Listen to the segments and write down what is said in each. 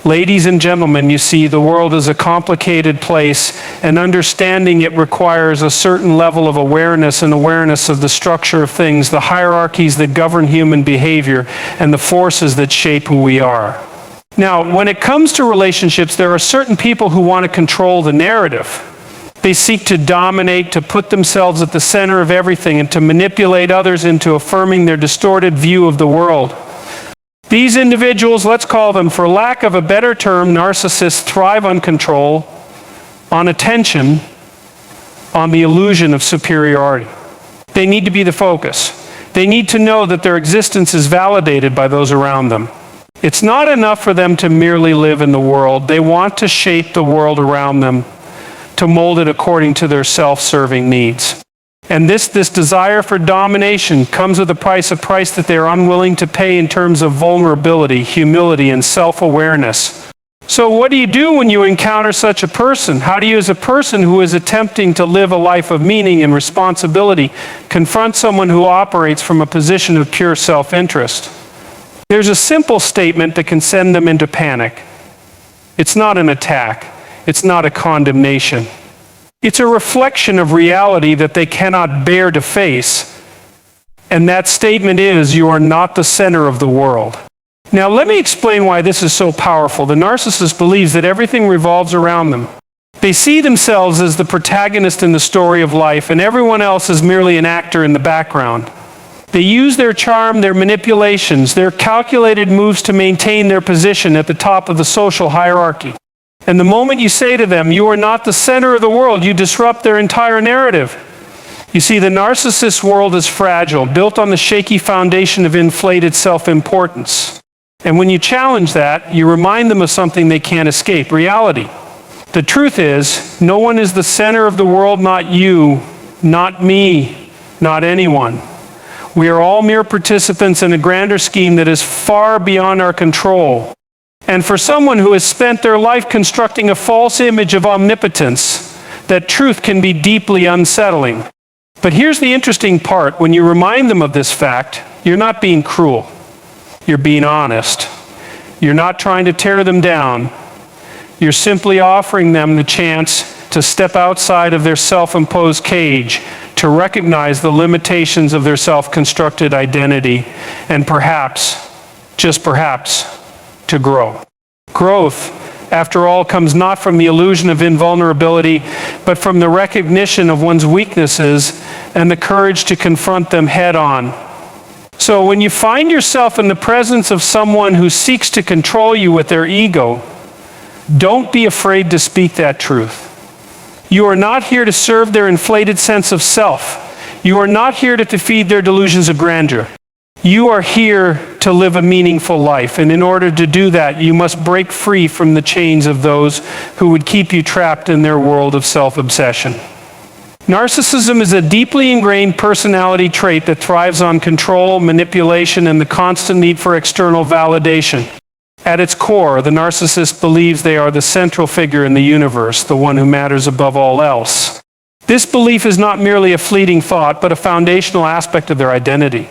Ladies and gentlemen, you see, the world is a complicated place, and understanding it requires a certain level of awareness and awareness of the structure of things, the hierarchies that govern human behavior, and the forces that shape who we are. Now, when it comes to relationships, there are certain people who want to control the narrative. They seek to dominate, to put themselves at the center of everything, and to manipulate others into affirming their distorted view of the world. These individuals, let's call them, for lack of a better term, narcissists, thrive on control, on attention, on the illusion of superiority. They need to be the focus. They need to know that their existence is validated by those around them. It's not enough for them to merely live in the world. They want to shape the world around them, to mold it according to their self-serving needs. And this desire for domination comes with a price that they are unwilling to pay in terms of vulnerability, humility, and self-awareness. So what do you do when you encounter such a person? How do you, as a person who is attempting to live a life of meaning and responsibility, confront someone who operates from a position of pure self-interest? There's a simple statement that can send them into panic. It's not an attack. It's not a condemnation. It's a reflection of reality that they cannot bear to face. And that statement is, you are not the center of the world. Now let me explain why this is so powerful. The narcissist believes that everything revolves around them. They see themselves as the protagonist in the story of life, and everyone else is merely an actor in the background. They use their charm, their manipulations, their calculated moves to maintain their position at the top of the social hierarchy. And the moment you say to them, you are not the center of the world, you disrupt their entire narrative. You see, the narcissist world is fragile, built on the shaky foundation of inflated self-importance. And when you challenge that, you remind them of something they can't escape, reality. The truth is, no one is the center of the world, not you, not me, not anyone. We are all mere participants in a grander scheme that is far beyond our control. And for someone who has spent their life constructing a false image of omnipotence, that truth can be deeply unsettling. But here's the interesting part. When you remind them of this fact, you're not being cruel. You're being honest. You're not trying to tear them down. You're simply offering them the chance to step outside of their self-imposed cage, to recognize the limitations of their self-constructed identity, and perhaps, just perhaps, to grow. Growth, after all, comes not from the illusion of invulnerability, but from the recognition of one's weaknesses and the courage to confront them head on. So when you find yourself in the presence of someone who seeks to control you with their ego, don't be afraid to speak that truth. You are not here to serve their inflated sense of self. You are not here to feed their delusions of grandeur. You are here to live a meaningful life, and in order to do that, you must break free from the chains of those who would keep you trapped in their world of self-obsession. Narcissism is a deeply ingrained personality trait that thrives on control, manipulation, and the constant need for external validation. At its core, the narcissist believes they are the central figure in the universe, the one who matters above all else. This belief is not merely a fleeting thought, but a foundational aspect of their identity.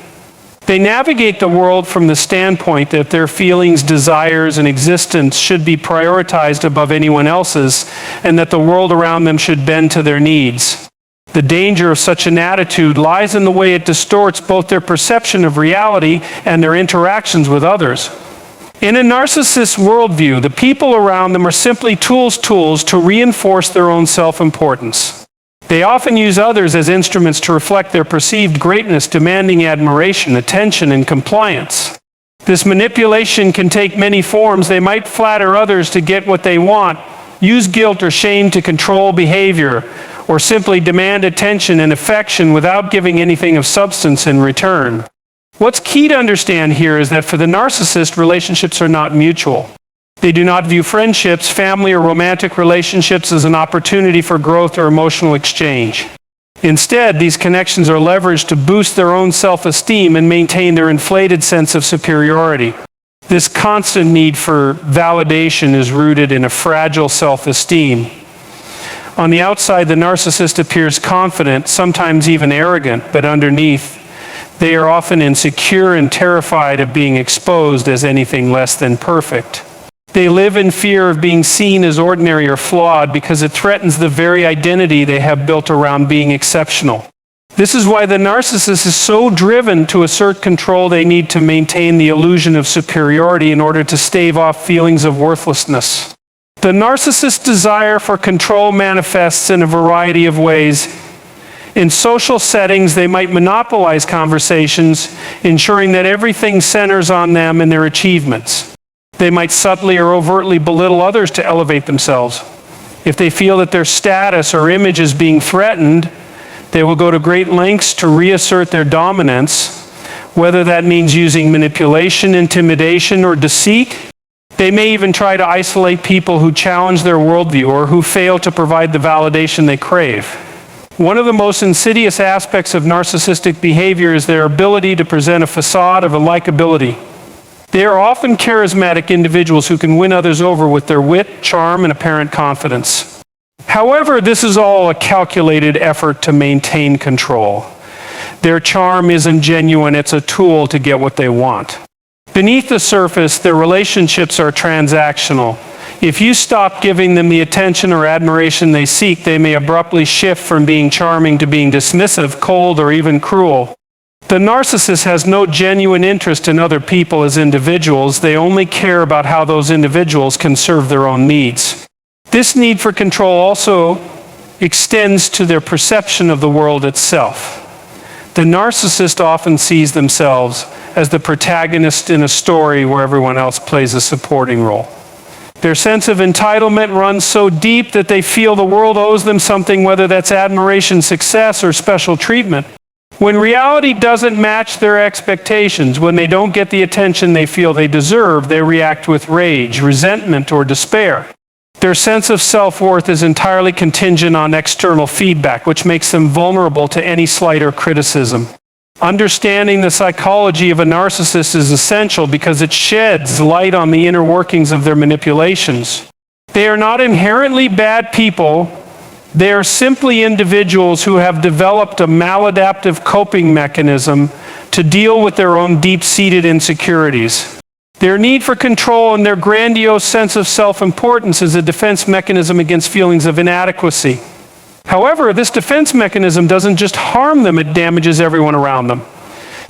They navigate the world from the standpoint that their feelings, desires, and existence should be prioritized above anyone else's, and that the world around them should bend to their needs. The danger of such an attitude lies in the way it distorts both their perception of reality and their interactions with others. In a narcissist's worldview, the people around them are simply tools to reinforce their own self-importance. They often use others as instruments to reflect their perceived greatness, demanding admiration, attention, and compliance. This manipulation can take many forms. They might flatter others to get what they want, use guilt or shame to control behavior, or simply demand attention and affection without giving anything of substance in return. What's key to understand here is that for the narcissist, relationships are not mutual. They do not view friendships, family, or romantic relationships as an opportunity for growth or emotional exchange. Instead, these connections are leveraged to boost their own self-esteem and maintain their inflated sense of superiority. This constant need for validation is rooted in a fragile self-esteem. On the outside, the narcissist appears confident, sometimes even arrogant, but underneath, they are often insecure and terrified of being exposed as anything less than perfect. They live in fear of being seen as ordinary or flawed because it threatens the very identity they have built around being exceptional. This is why the narcissist is so driven to assert control they need to maintain the illusion of superiority in order to stave off feelings of worthlessness. The narcissist's desire for control manifests in a variety of ways. In social settings, they might monopolize conversations, ensuring that everything centers on them and their achievements. They might subtly or overtly belittle others to elevate themselves. If they feel that their status or image is being threatened, they will go to great lengths to reassert their dominance, whether that means using manipulation, intimidation, or deceit. They may even try to isolate people who challenge their worldview or who fail to provide the validation they crave. One of the most insidious aspects of narcissistic behavior is their ability to present a facade of likability. They are often charismatic individuals who can win others over with their wit, charm, and apparent confidence. However, this is all a calculated effort to maintain control. Their charm isn't genuine, it's a tool to get what they want. Beneath the surface, their relationships are transactional. If you stop giving them the attention or admiration they seek, they may abruptly shift from being charming to being dismissive, cold, or even cruel. The narcissist has no genuine interest in other people as individuals. They only care about how those individuals can serve their own needs. This need for control also extends to their perception of the world itself. The narcissist often sees themselves as the protagonist in a story where everyone else plays a supporting role. Their sense of entitlement runs so deep that they feel the world owes them something, whether that's admiration, success, or special treatment. When reality doesn't match their expectations, when they don't get the attention they feel they deserve, they react with rage, resentment, or despair. Their sense of self-worth is entirely contingent on external feedback, which makes them vulnerable to any slight or criticism. Understanding the psychology of a narcissist is essential because it sheds light on the inner workings of their manipulations. They are not inherently bad people. They are simply individuals who have developed a maladaptive coping mechanism to deal with their own deep-seated insecurities. Their need for control and their grandiose sense of self-importance is a defense mechanism against feelings of inadequacy. However, this defense mechanism doesn't just harm them, it damages everyone around them.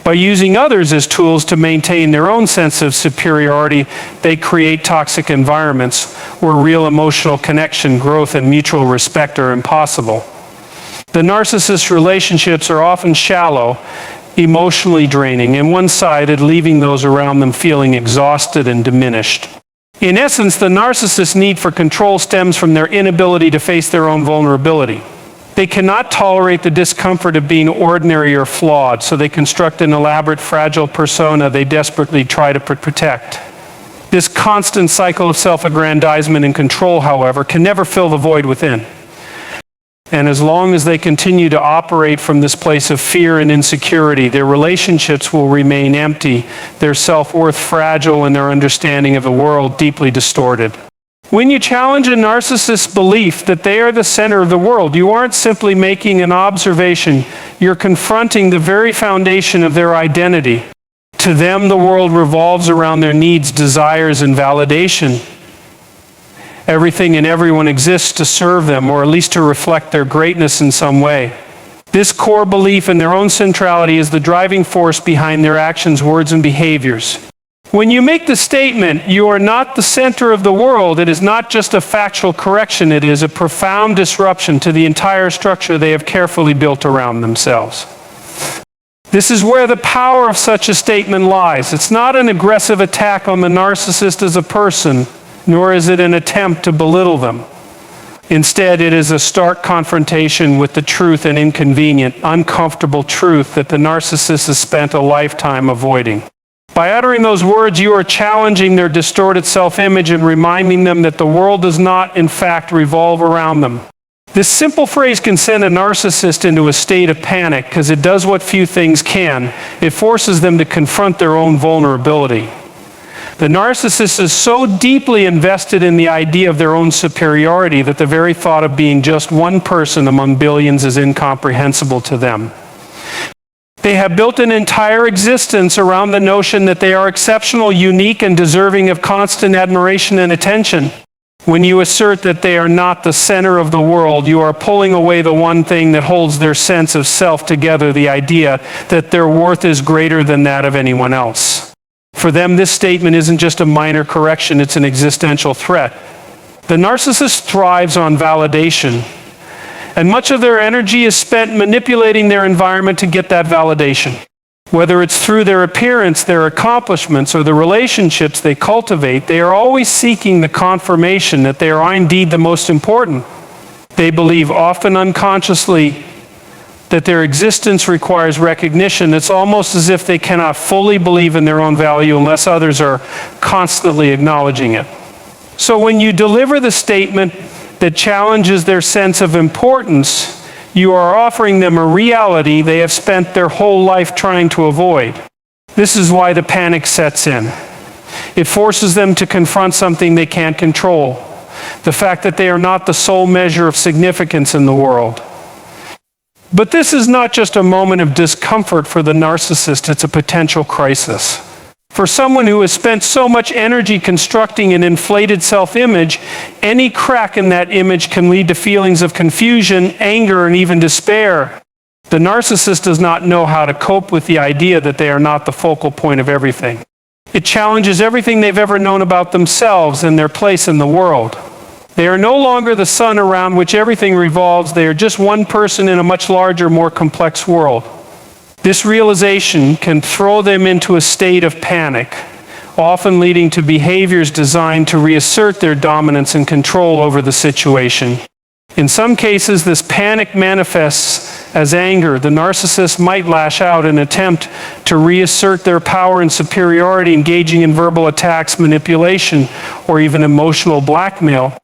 By using others as tools to maintain their own sense of superiority, they create toxic environments where real emotional connection, growth, and mutual respect are impossible. The narcissist relationships are often shallow, emotionally draining, and one-sided, leaving those around them feeling exhausted and diminished. In essence, the narcissist's need for control stems from their inability to face their own vulnerability. They cannot tolerate the discomfort of being ordinary or flawed, so they construct an elaborate, fragile persona they desperately try to protect. This constant cycle of self-aggrandizement and control, however, can never fill the void within. And as long as they continue to operate from this place of fear and insecurity, their relationships will remain empty, their self-worth fragile, and their understanding of the world deeply distorted. When you challenge a narcissist's belief that they are the center of the world, you aren't simply making an observation, you're confronting the very foundation of their identity. To them, the world revolves around their needs, desires, and validation. Everything and everyone exists to serve them, or at least to reflect their greatness in some way. This core belief in their own centrality is the driving force behind their actions, words, and behaviors. When you make the statement, "You are not the center of the world," it is not just a factual correction, it is a profound disruption to the entire structure they have carefully built around themselves. This is where the power of such a statement lies. It's not an aggressive attack on the narcissist as a person, nor is it an attempt to belittle them. Instead, it is a stark confrontation with the truth and inconvenient, uncomfortable truth that the narcissist has spent a lifetime avoiding. By uttering those words, you are challenging their distorted self-image and reminding them that the world does not, in fact, revolve around them. This simple phrase can send a narcissist into a state of panic because it does what few things can. It forces them to confront their own vulnerability. The narcissist is so deeply invested in the idea of their own superiority that the very thought of being just one person among billions is incomprehensible to them. They have built an entire existence around the notion that they are exceptional, unique, and deserving of constant admiration and attention. When you assert that they are not the center of the world, you are pulling away the one thing that holds their sense of self together, the idea that their worth is greater than that of anyone else. For them, this statement isn't just a minor correction, it's an existential threat. The narcissist thrives on validation, and much of their energy is spent manipulating their environment to get that validation. Whether it's through their appearance, their accomplishments, or the relationships they cultivate, they are always seeking the confirmation that they are indeed the most important. They believe, often unconsciously, that their existence requires recognition. It's almost as if they cannot fully believe in their own value unless others are constantly acknowledging it. So when you deliver the statement that challenges their sense of importance, you are offering them a reality they have spent their whole life trying to avoid. This is why the panic sets in. It forces them to confront something they can't control, the fact that they are not the sole measure of significance in the world. But this is not just a moment of discomfort for the narcissist, it's a potential crisis. For someone who has spent so much energy constructing an inflated self-image, any crack in that image can lead to feelings of confusion, anger, and even despair. The narcissist does not know how to cope with the idea that they are not the focal point of everything. It challenges everything they've ever known about themselves and their place in the world. They are no longer the sun around which everything revolves. They are just one person in a much larger, more complex world. This realization can throw them into a state of panic, often leading to behaviors designed to reassert their dominance and control over the situation. In some cases, this panic manifests as anger. The narcissist might lash out in an attempt to reassert their power and superiority, engaging in verbal attacks, manipulation, or even emotional blackmail.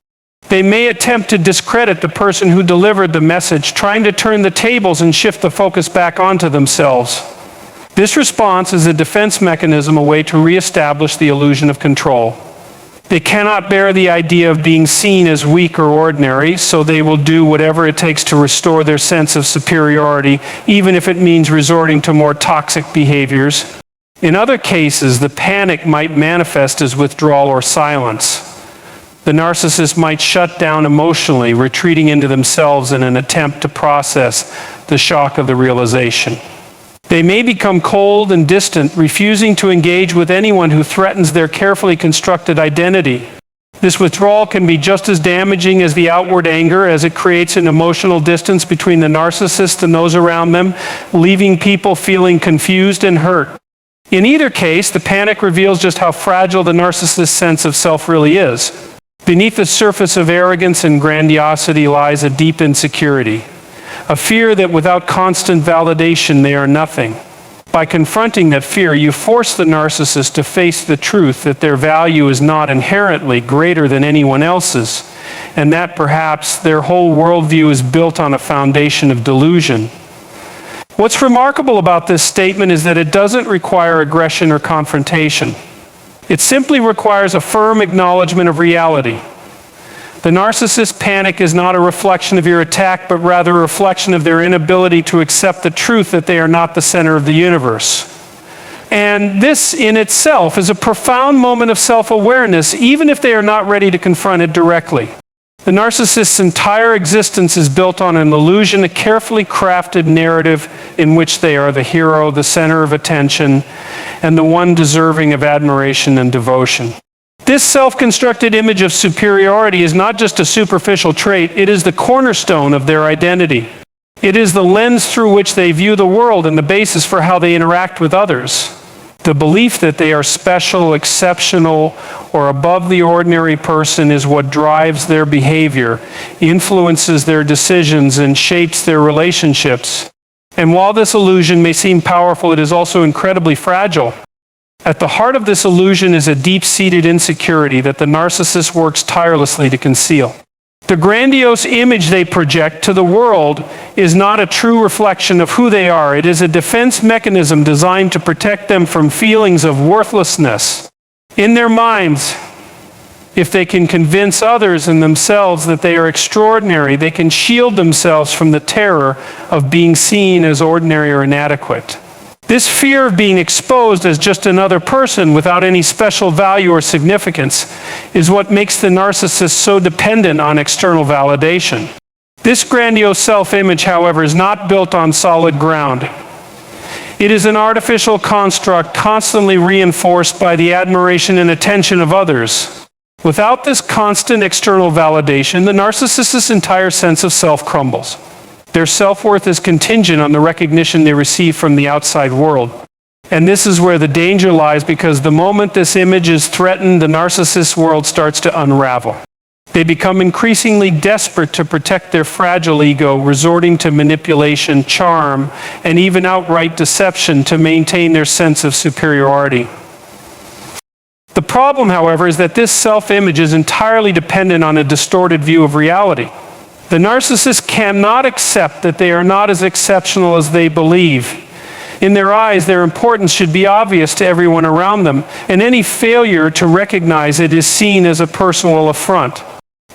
They may attempt to discredit the person who delivered the message, trying to turn the tables and shift the focus back onto themselves. This response is a defense mechanism, a way to reestablish the illusion of control. They cannot bear the idea of being seen as weak or ordinary, so they will do whatever it takes to restore their sense of superiority, even if it means resorting to more toxic behaviors. In other cases, the panic might manifest as withdrawal or silence. The narcissist might shut down emotionally, retreating into themselves in an attempt to process the shock of the realization. They may become cold and distant, refusing to engage with anyone who threatens their carefully constructed identity. This withdrawal can be just as damaging as the outward anger, as it creates an emotional distance between the narcissist and those around them, leaving people feeling confused and hurt. In either case, the panic reveals just how fragile the narcissist's sense of self really is. Beneath the surface of arrogance and grandiosity lies a deep insecurity, a fear that without constant validation they are nothing. By confronting that fear, you force the narcissist to face the truth that their value is not inherently greater than anyone else's, and that perhaps their whole worldview is built on a foundation of delusion. What's remarkable about this statement is that it doesn't require aggression or confrontation. It simply requires a firm acknowledgement of reality. The narcissist's panic is not a reflection of your attack, but rather a reflection of their inability to accept the truth that they are not the center of the universe. And this in itself is a profound moment of self-awareness, even if they are not ready to confront it directly. The narcissist's entire existence is built on an illusion, a carefully crafted narrative in which they are the hero, the center of attention, and the one deserving of admiration and devotion. This self-constructed image of superiority is not just a superficial trait, it is the cornerstone of their identity. It is the lens through which they view the world and the basis for how they interact with others. The belief that they are special, exceptional, or above the ordinary person is what drives their behavior, influences their decisions, and shapes their relationships. And while this illusion may seem powerful, it is also incredibly fragile. At the heart of this illusion is a deep-seated insecurity that the narcissist works tirelessly to conceal. The grandiose image they project to the world is not a true reflection of who they are. It is a defense mechanism designed to protect them from feelings of worthlessness. In their minds, if they can convince others and themselves that they are extraordinary, they can shield themselves from the terror of being seen as ordinary or inadequate. This fear of being exposed as just another person without any special value or significance is what makes the narcissist so dependent on external validation. This grandiose self-image, however, is not built on solid ground. It is an artificial construct constantly reinforced by the admiration and attention of others. Without this constant external validation, the narcissist's entire sense of self crumbles. Their self-worth is contingent on the recognition they receive from the outside world. And this is where the danger lies, because the moment this image is threatened, the narcissist's world starts to unravel. They become increasingly desperate to protect their fragile ego, resorting to manipulation, charm, and even outright deception to maintain their sense of superiority. The problem, however, is that this self-image is entirely dependent on a distorted view of reality. The narcissist cannot accept that they are not as exceptional as they believe. In their eyes, their importance should be obvious to everyone around them, and any failure to recognize it is seen as a personal affront.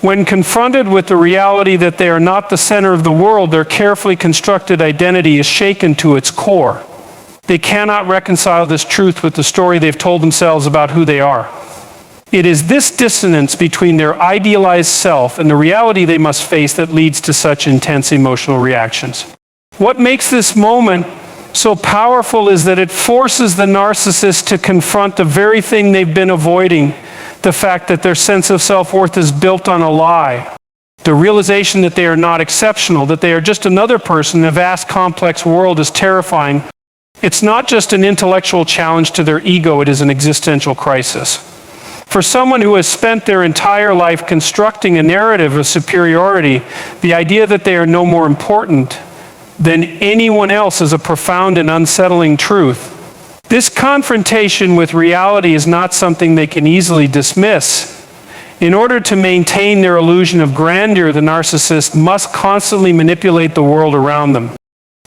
When confronted with the reality that they are not the center of the world, their carefully constructed identity is shaken to its core. They cannot reconcile this truth with the story they've told themselves about who they are. It is this dissonance between their idealized self and the reality they must face that leads to such intense emotional reactions. What makes this moment so powerful is that it forces the narcissist to confront the very thing they've been avoiding, the fact that their sense of self-worth is built on a lie. The realization that they are not exceptional, that they are just another person in a vast, complex world is terrifying. It's not just an intellectual challenge to their ego, it is an existential crisis. For someone who has spent their entire life constructing a narrative of superiority, the idea that they are no more important than anyone else is a profound and unsettling truth. This confrontation with reality is not something they can easily dismiss. In order to maintain their illusion of grandeur, the narcissist must constantly manipulate the world around them.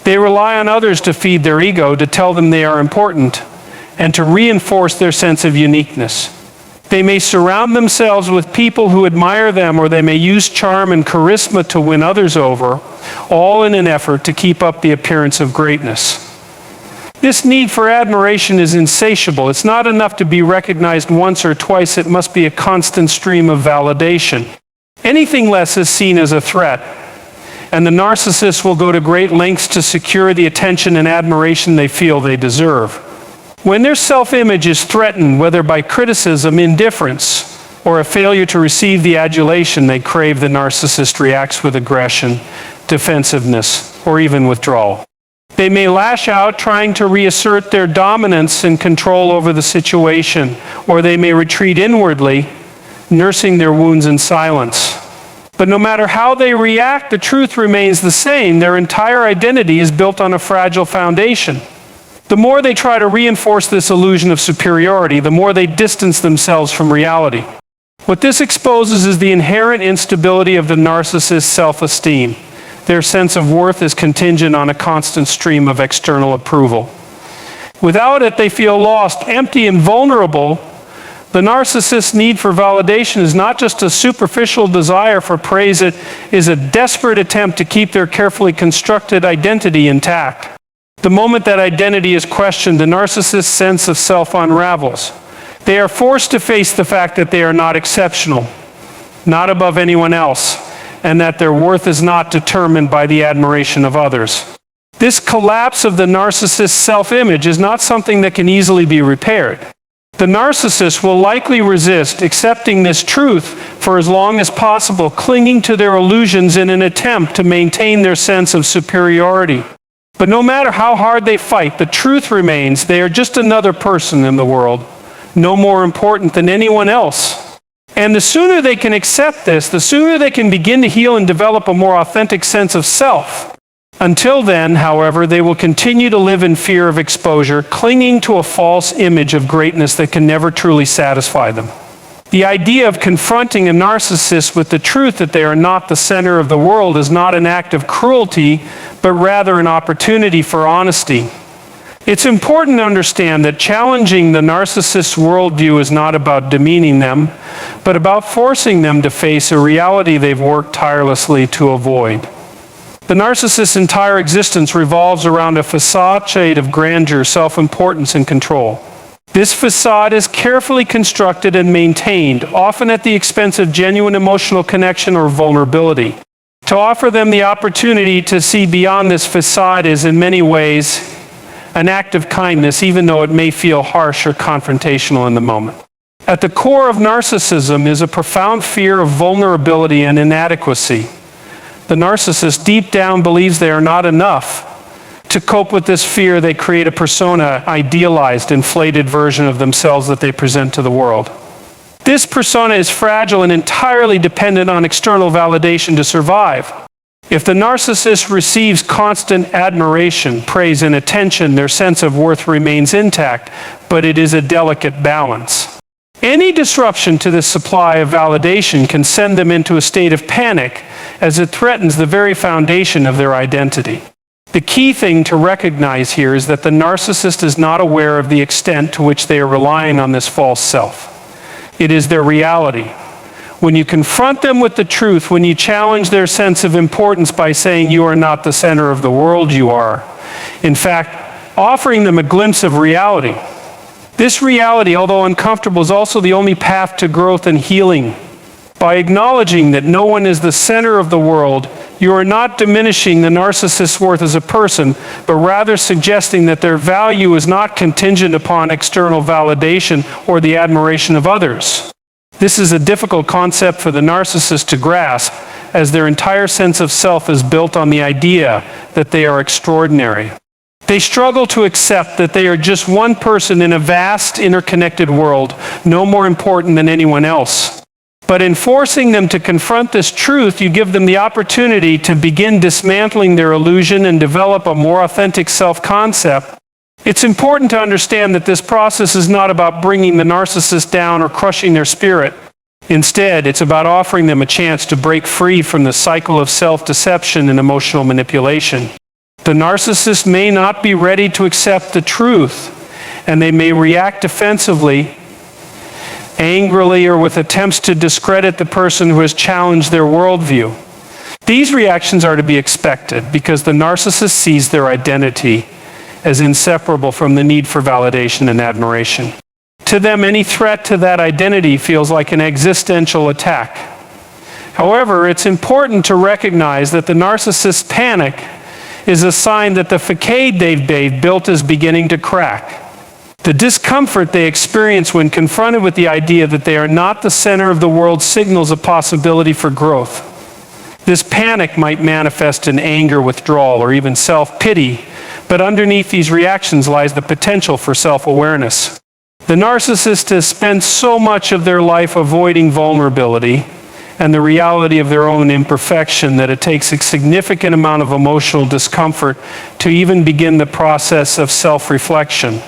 They rely on others to feed their ego, to tell them they are important, and to reinforce their sense of uniqueness. They may surround themselves with people who admire them, or they may use charm and charisma to win others over, all in an effort to keep up the appearance of greatness. This need for admiration is insatiable. It's not enough to be recognized once or twice. It must be a constant stream of validation. Anything less is seen as a threat, and the narcissist will go to great lengths to secure the attention and admiration they feel they deserve. When their self-image is threatened, whether by criticism, indifference, or a failure to receive the adulation they crave, the narcissist reacts with aggression, defensiveness, or even withdrawal. They may lash out, trying to reassert their dominance and control over the situation, or they may retreat inwardly, nursing their wounds in silence. But no matter how they react, the truth remains the same. Their entire identity is built on a fragile foundation. The more they try to reinforce this illusion of superiority, the more they distance themselves from reality. What this exposes is the inherent instability of the narcissist's self-esteem. Their sense of worth is contingent on a constant stream of external approval. Without it, they feel lost, empty, and vulnerable. The narcissist's need for validation is not just a superficial desire for praise, it is a desperate attempt to keep their carefully constructed identity intact. The moment that identity is questioned, the narcissist's sense of self unravels. They are forced to face the fact that they are not exceptional, not above anyone else, and that their worth is not determined by the admiration of others. This collapse of the narcissist's self-image is not something that can easily be repaired. The narcissist will likely resist accepting this truth for as long as possible, clinging to their illusions in an attempt to maintain their sense of superiority. But no matter how hard they fight, the truth remains: they are just another person in the world, no more important than anyone else. And the sooner they can accept this, the sooner they can begin to heal and develop a more authentic sense of self. Until then, however, they will continue to live in fear of exposure, clinging to a false image of greatness that can never truly satisfy them. The idea of confronting a narcissist with the truth that they are not the center of the world is not an act of cruelty, but rather an opportunity for honesty. It's important to understand that challenging the narcissist's worldview is not about demeaning them, but about forcing them to face a reality they've worked tirelessly to avoid. The narcissist's entire existence revolves around a facade of grandeur, self-importance, and control. This facade is carefully constructed and maintained, often at the expense of genuine emotional connection or vulnerability. To offer them the opportunity to see beyond this facade is, in many ways, an act of kindness, even though it may feel harsh or confrontational in the moment. At the core of narcissism is a profound fear of vulnerability and inadequacy. The narcissist deep down believes they are not enough. To cope with this fear, they create a persona, idealized, inflated version of themselves that they present to the world. This persona is fragile and entirely dependent on external validation to survive. If the narcissist receives constant admiration, praise, and attention, their sense of worth remains intact, but it is a delicate balance. Any disruption to this supply of validation can send them into a state of panic, as it threatens the very foundation of their identity. The key thing to recognize here is that the narcissist is not aware of the extent to which they are relying on this false self. It is their reality. When you confront them with the truth, when you challenge their sense of importance by saying you are not the center of the world, you are, in fact, offering them a glimpse of reality. This reality, although uncomfortable, is also the only path to growth and healing. By acknowledging that no one is the center of the world, you are not diminishing the narcissist's worth as a person, but rather suggesting that their value is not contingent upon external validation or the admiration of others. This is a difficult concept for the narcissist to grasp, as their entire sense of self is built on the idea that they are extraordinary. They struggle to accept that they are just one person in a vast, interconnected world, no more important than anyone else. But in forcing them to confront this truth, you give them the opportunity to begin dismantling their illusion and develop a more authentic self-concept. It's important to understand that this process is not about bringing the narcissist down or crushing their spirit. Instead, it's about offering them a chance to break free from the cycle of self-deception and emotional manipulation. The narcissist may not be ready to accept the truth, and they may react defensively, angrily, or with attempts to discredit the person who has challenged their worldview. These reactions are to be expected because the narcissist sees their identity as inseparable from the need for validation and admiration. To them, any threat to that identity feels like an existential attack. However, it's important to recognize that the narcissist's panic is a sign that the facade they've built is beginning to crack. The discomfort they experience when confronted with the idea that they are not the center of the world signals a possibility for growth. This panic might manifest in anger, withdrawal, or even self-pity, but underneath these reactions lies the potential for self-awareness. The narcissist has spent so much of their life avoiding vulnerability and the reality of their own imperfection that it takes a significant amount of emotional discomfort to even begin the process of self-reflection.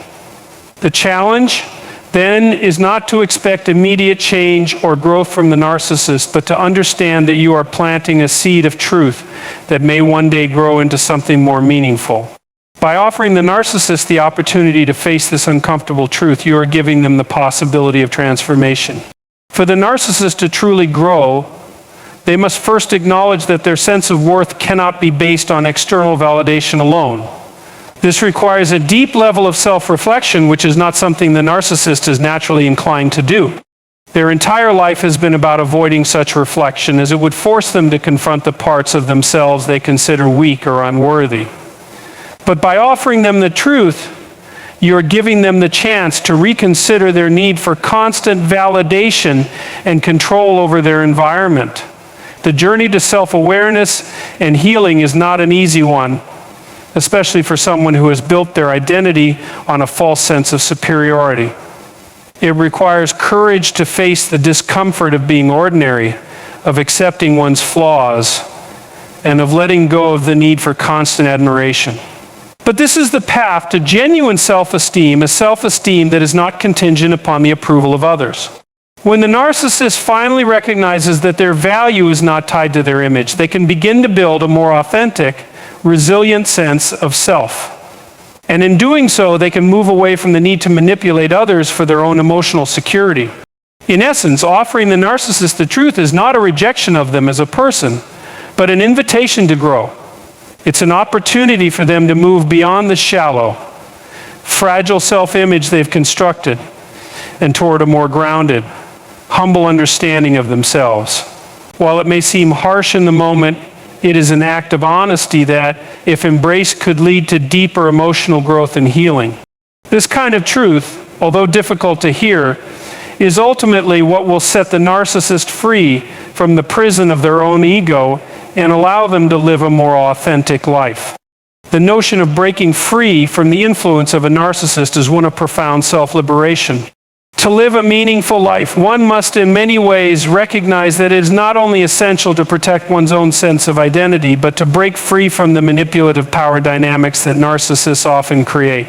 The challenge, then, is not to expect immediate change or growth from the narcissist, but to understand that you are planting a seed of truth that may one day grow into something more meaningful. By offering the narcissist the opportunity to face this uncomfortable truth, you are giving them the possibility of transformation. For the narcissist to truly grow, they must first acknowledge that their sense of worth cannot be based on external validation alone. This requires a deep level of self-reflection, which is not something the narcissist is naturally inclined to do. Their entire life has been about avoiding such reflection, as it would force them to confront the parts of themselves they consider weak or unworthy. But by offering them the truth, you're giving them the chance to reconsider their need for constant validation and control over their environment. The journey to self-awareness and healing is not an easy one, especially for someone who has built their identity on a false sense of superiority. It requires courage to face the discomfort of being ordinary, of accepting one's flaws, and of letting go of the need for constant admiration. But this is the path to genuine self-esteem, a self-esteem that is not contingent upon the approval of others. When the narcissist finally recognizes that their value is not tied to their image, they can begin to build a more authentic, resilient sense of self. And in doing so, they can move away from the need to manipulate others for their own emotional security. In essence, offering the narcissist the truth is not a rejection of them as a person, but an invitation to grow. It's an opportunity for them to move beyond the shallow, fragile self-image they've constructed and toward a more grounded, humble understanding of themselves. While it may seem harsh in the moment, it is an act of honesty that, if embraced, could lead to deeper emotional growth and healing. This kind of truth, although difficult to hear, is ultimately what will set the narcissist free from the prison of their own ego and allow them to live a more authentic life. The notion of breaking free from the influence of a narcissist is one of profound self-liberation. To live a meaningful life, one must in many ways recognize that it is not only essential to protect one's own sense of identity, but to break free from the manipulative power dynamics that narcissists often create.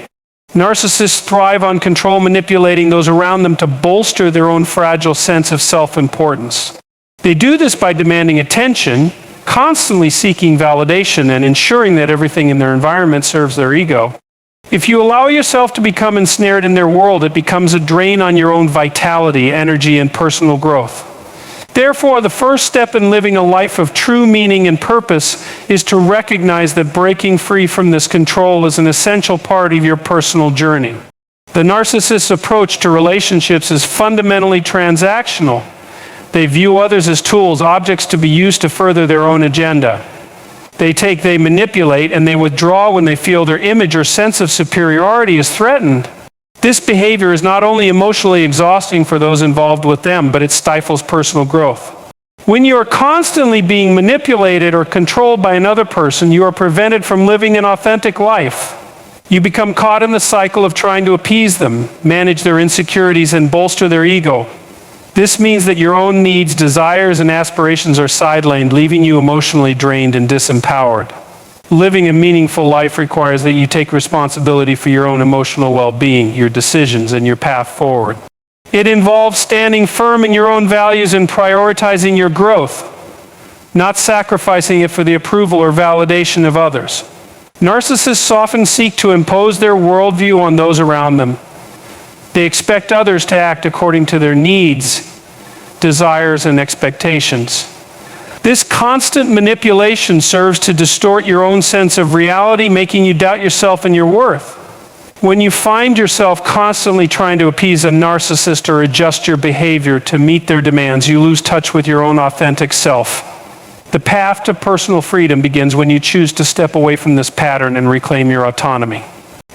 Narcissists thrive on control, manipulating those around them to bolster their own fragile sense of self-importance. They do this by demanding attention, constantly seeking validation, and ensuring that everything in their environment serves their ego. If you allow yourself to become ensnared in their world, it becomes a drain on your own vitality, energy, and personal growth. Therefore, the first step in living a life of true meaning and purpose is to recognize that breaking free from this control is an essential part of your personal journey. The narcissist's approach to relationships is fundamentally transactional. They view others as tools, objects to be used to further their own agenda. They manipulate, and they withdraw when they feel their image or sense of superiority is threatened. This behavior is not only emotionally exhausting for those involved with them, but it stifles personal growth. When you are constantly being manipulated or controlled by another person, you are prevented from living an authentic life. You become caught in the cycle of trying to appease them, manage their insecurities, and bolster their ego. This means that your own needs, desires, and aspirations are sidelined, leaving you emotionally drained and disempowered. Living a meaningful life requires that you take responsibility for your own emotional well-being, your decisions, and your path forward. It involves standing firm in your own values and prioritizing your growth, not sacrificing it for the approval or validation of others. Narcissists often seek to impose their worldview on those around them. They expect others to act according to their needs, desires, and expectations. This constant manipulation serves to distort your own sense of reality, making you doubt yourself and your worth. When you find yourself constantly trying to appease a narcissist or adjust your behavior to meet their demands, you lose touch with your own authentic self. The path to personal freedom begins when you choose to step away from this pattern and reclaim your autonomy.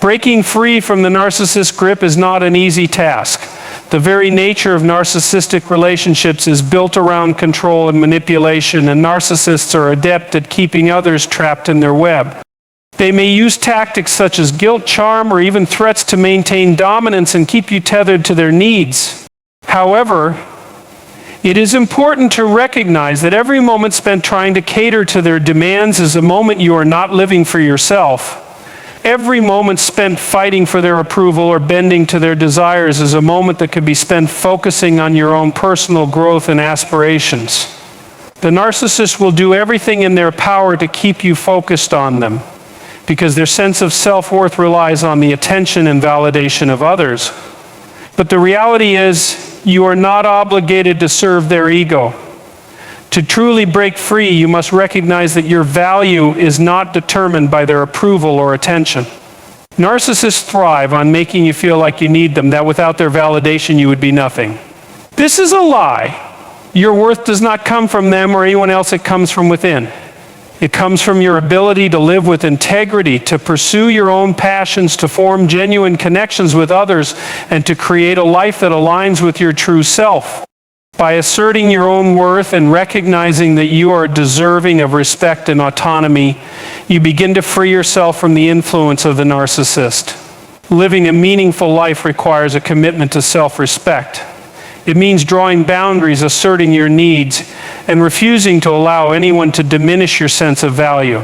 Breaking free from the narcissist's grip is not an easy task. The very nature of narcissistic relationships is built around control and manipulation, and narcissists are adept at keeping others trapped in their web. They may use tactics such as guilt, charm, or even threats to maintain dominance and keep you tethered to their needs. However, it is important to recognize that every moment spent trying to cater to their demands is a moment you are not living for yourself. Every moment spent fighting for their approval or bending to their desires is a moment that could be spent focusing on your own personal growth and aspirations. The narcissist will do everything in their power to keep you focused on them, because their sense of self-worth relies on the attention and validation of others. But the reality is, you are not obligated to serve their ego. To truly break free, you must recognize that your value is not determined by their approval or attention. Narcissists thrive on making you feel like you need them, that without their validation you would be nothing. This is a lie. Your worth does not come from them or anyone else, it comes from within. It comes from your ability to live with integrity, to pursue your own passions, to form genuine connections with others, and to create a life that aligns with your true self. By asserting your own worth and recognizing that you are deserving of respect and autonomy, you begin to free yourself from the influence of the narcissist. Living a meaningful life requires a commitment to self-respect. It means drawing boundaries, asserting your needs, and refusing to allow anyone to diminish your sense of value.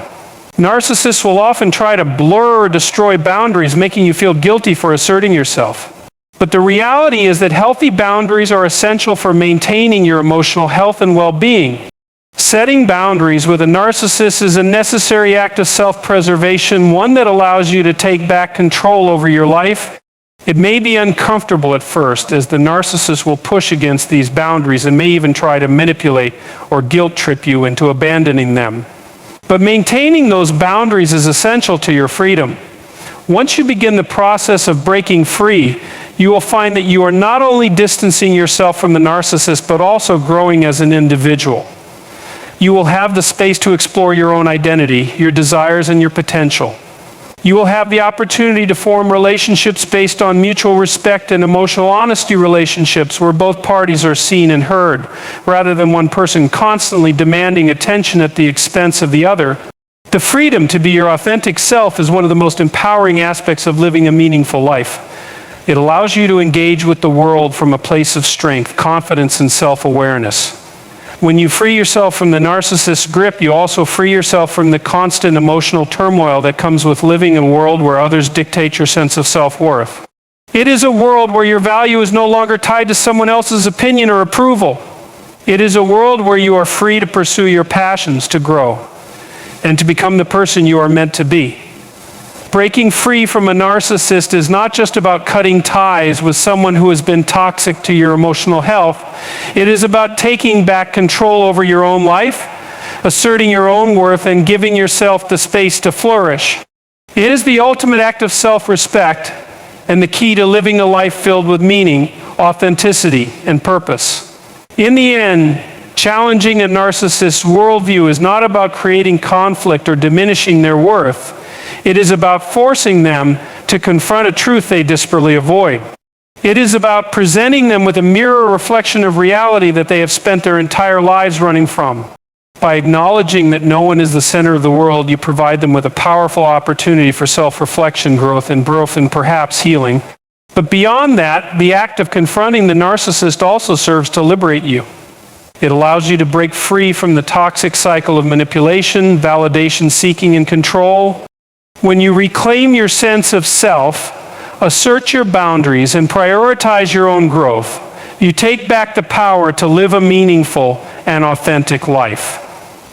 Narcissists will often try to blur or destroy boundaries, making you feel guilty for asserting yourself. But the reality is that healthy boundaries are essential for maintaining your emotional health and well-being. Setting boundaries with a narcissist is a necessary act of self-preservation, one that allows you to take back control over your life. It may be uncomfortable at first, as the narcissist will push against these boundaries and may even try to manipulate or guilt trip you into abandoning them. But maintaining those boundaries is essential to your freedom. Once you begin the process of breaking free, you will find that you are not only distancing yourself from the narcissist, but also growing as an individual. You will have the space to explore your own identity, your desires, and your potential. You will have the opportunity to form relationships based on mutual respect and emotional honesty relationships where both parties are seen and heard, rather than one person constantly demanding attention at the expense of the other. The freedom to be your authentic self is one of the most empowering aspects of living a meaningful life. It allows you to engage with the world from a place of strength, confidence, and self-awareness. When you free yourself from the narcissist's grip, you also free yourself from the constant emotional turmoil that comes with living in a world where others dictate your sense of self-worth. It is a world where your value is no longer tied to someone else's opinion or approval. It is a world where you are free to pursue your passions, to grow, and to become the person you are meant to be. Breaking free from a narcissist is not just about cutting ties with someone who has been toxic to your emotional health. It is about taking back control over your own life, asserting your own worth, and giving yourself the space to flourish. It is the ultimate act of self-respect and the key to living a life filled with meaning, authenticity, and purpose. In the end, challenging a narcissist's worldview is not about creating conflict or diminishing their worth. It is about forcing them to confront a truth they desperately avoid. It is about presenting them with a mirror reflection of reality that they have spent their entire lives running from. By acknowledging that no one is the center of the world, you provide them with a powerful opportunity for self-reflection, growth, and perhaps healing. But beyond that, the act of confronting the narcissist also serves to liberate you. It allows you to break free from the toxic cycle of manipulation, validation seeking, and control. When you reclaim your sense of self, assert your boundaries, and prioritize your own growth, you take back the power to live a meaningful and authentic life.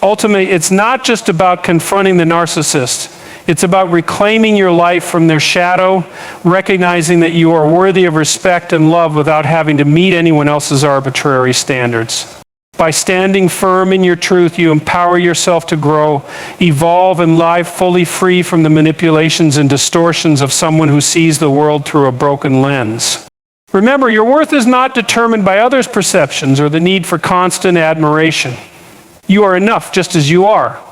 Ultimately, it's not just about confronting the narcissist. It's about reclaiming your life from their shadow, recognizing that you are worthy of respect and love without having to meet anyone else's arbitrary standards. By standing firm in your truth, you empower yourself to grow, evolve, and live fully free from the manipulations and distortions of someone who sees the world through a broken lens. Remember, your worth is not determined by others' perceptions or the need for constant admiration. You are enough just as you are.